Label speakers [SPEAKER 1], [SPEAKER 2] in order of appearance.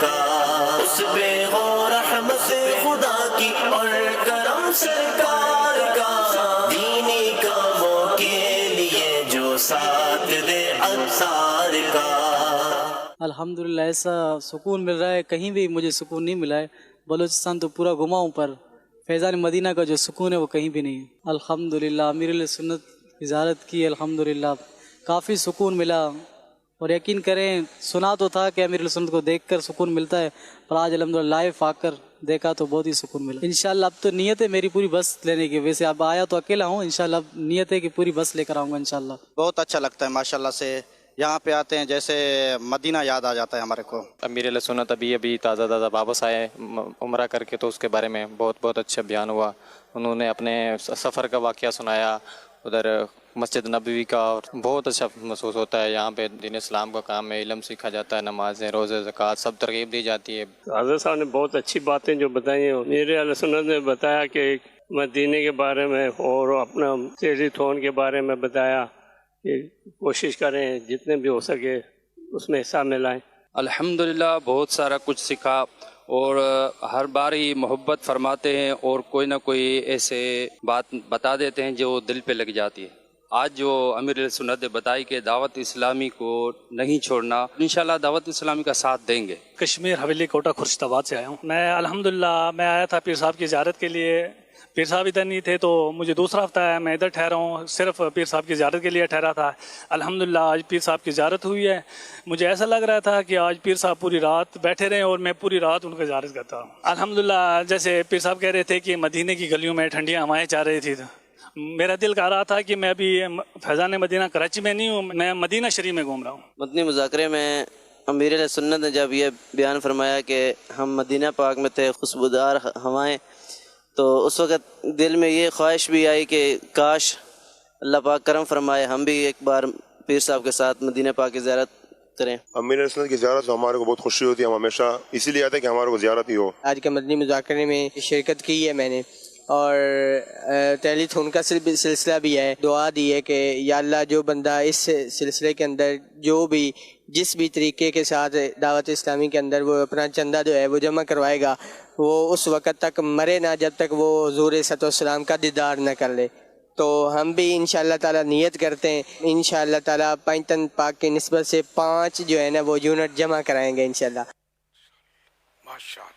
[SPEAKER 1] کا، اس پہ ہو رحمت خدا کی اور کرم سرکار کا، دینی کاموں کے لیے جو ساتھ دے انصار کا۔
[SPEAKER 2] الحمدللہ ایسا سکون مل رہا ہے، کہیں بھی مجھے سکون نہیں ملا ہے۔ بلوچستان تو پورا گھما ہوں پر فیضان مدینہ کا جو سکون ہے وہ کہیں بھی نہیں ہے۔ الحمدللہ امیر علیہ سنت کی زیارت کی، الحمدللہ کافی سکون ملا، اور یقین کریں سنا تو تھا کہ امیر علیہ سنت کو دیکھ کر سکون ملتا ہے، پر آج الحمدللہ لائیو آ کر دیکھا تو بہت ہی سکون ملا۔ انشاءاللہ اب تو نیت ہے میری پوری بس لینے کی، ویسے اب آیا تو اکیلا ہوں، انشاءاللہ اب نیت ہے کہ پوری بس لے کر آؤں گا انشاءاللہ۔
[SPEAKER 3] بہت اچھا لگتا ہے ماشاءاللہ سے، یہاں پہ آتے ہیں جیسے مدینہ یاد آ جاتا ہے ہمارے کو۔
[SPEAKER 4] امیر علیہ سنت ابھی تازہ واپس آئے عمرہ کر کے، تو اس کے بارے میں بہت اچھا بیان ہوا۔ انہوں نے اپنے سفر کا واقعہ سنایا، ادھر مسجد نبوی کا، اور بہت اچھا محسوس ہوتا ہے۔ یہاں پہ دین اسلام کا کام ہے، علم سیکھا جاتا ہے، نمازیں، روزے، زکوٰۃ سب ترغیب دی جاتی ہے۔
[SPEAKER 5] حضرت صاحب نے بہت اچھی باتیں جو بتائی ہیں، امیر علیہ سنت نے بتایا کہ مدینے کے بارے میں اور اپنا تیزی تھون کے بارے میں بتایا کہ کوشش کریں جتنے بھی ہو سکے اس میں حصہ ملائیں۔
[SPEAKER 6] الحمدللہ بہت سارا کچھ سیکھا، اور ہر بار ہی محبت فرماتے ہیں اور کوئی نہ کوئی ایسے بات بتا دیتے ہیں جو دل پہ لگ جاتی ہے۔ آج جو امیر علیہ سنت نے بتائی کہ دعوت اسلامی کو نہیں چھوڑنا، انشاءاللہ دعوت اسلامی کا ساتھ دیں گے۔
[SPEAKER 7] کشمیر حویلی کوٹہ خورشید آباد سے آیا ہوں میں۔ الحمدللہ میں آیا تھا پیر صاحب کی زیارت کے لیے، پیر صاحب ادھر نہیں تھے تو مجھے دوسرا ہفتہ ہے، میں ادھر ٹھہرا ہوں، صرف پیر صاحب کی زیارت کے لیے ٹھہرا تھا۔ الحمدللہ آج پیر صاحب کی زیارت ہوئی ہے، مجھے ایسا لگ رہا تھا کہ آج پیر صاحب پوری رات بیٹھے رہے اور میں پوری رات ان کی زیارت کرتا ہوں۔ الحمدللہ جیسے پیر صاحب کہہ رہے تھے کہ مدینے کی گلیوں میں ٹھنڈی ہوائیں چل رہی تھی، میرا دل کہہ رہا تھا کہ میں ابھی فیضان مدینہ کراچی میں نہیں ہوں، میں مدینہ شریف میں گھوم رہا ہوں۔
[SPEAKER 8] مدنی مذاکرے میں امیر علیہ سنت نے جب یہ بیان فرمایا کہ ہم مدینہ پاک میں تھے، خوشبودار ہوائیں، تو اس وقت دل میں یہ خواہش بھی آئی کہ کاش اللہ پاک کرم فرمائے ہم بھی ایک بار پیر صاحب کے ساتھ مدینہ پاک کی زیارت کریں۔
[SPEAKER 9] امیر علیہ سنت کی زیارت ہمارے کو بہت خوشی ہوتی ہے، ہم ہمیشہ اسی لیے آتے ہیں کہ ہمارے کو زیارت ہی ہو۔
[SPEAKER 10] آج کے مدنی مذاکرے میں شرکت کی ہے میں نے، اور ٹیلی تھون کا سلسلہ بھی ہے۔ دعا دی ہے کہ یا اللہ جو بندہ اس سلسلے کے اندر جو بھی جس بھی طریقے کے ساتھ دعوت اسلامی کے اندر وہ اپنا چندہ جو ہے وہ جمع کروائے گا، وہ اس وقت تک مرے نہ جب تک وہ حضور صلی اللہ علیہ وسلم کا دیدار نہ کر لے۔ تو ہم بھی انشاءاللہ تعالیٰ نیت کرتے ہیں انشاءاللہ تعالیٰ پنجتن پاک کی نسبت سے 5 جو ہے نا وہ یونٹ جمع کرائیں گے انشاءاللہ۔
[SPEAKER 11] ماشاءاللہ۔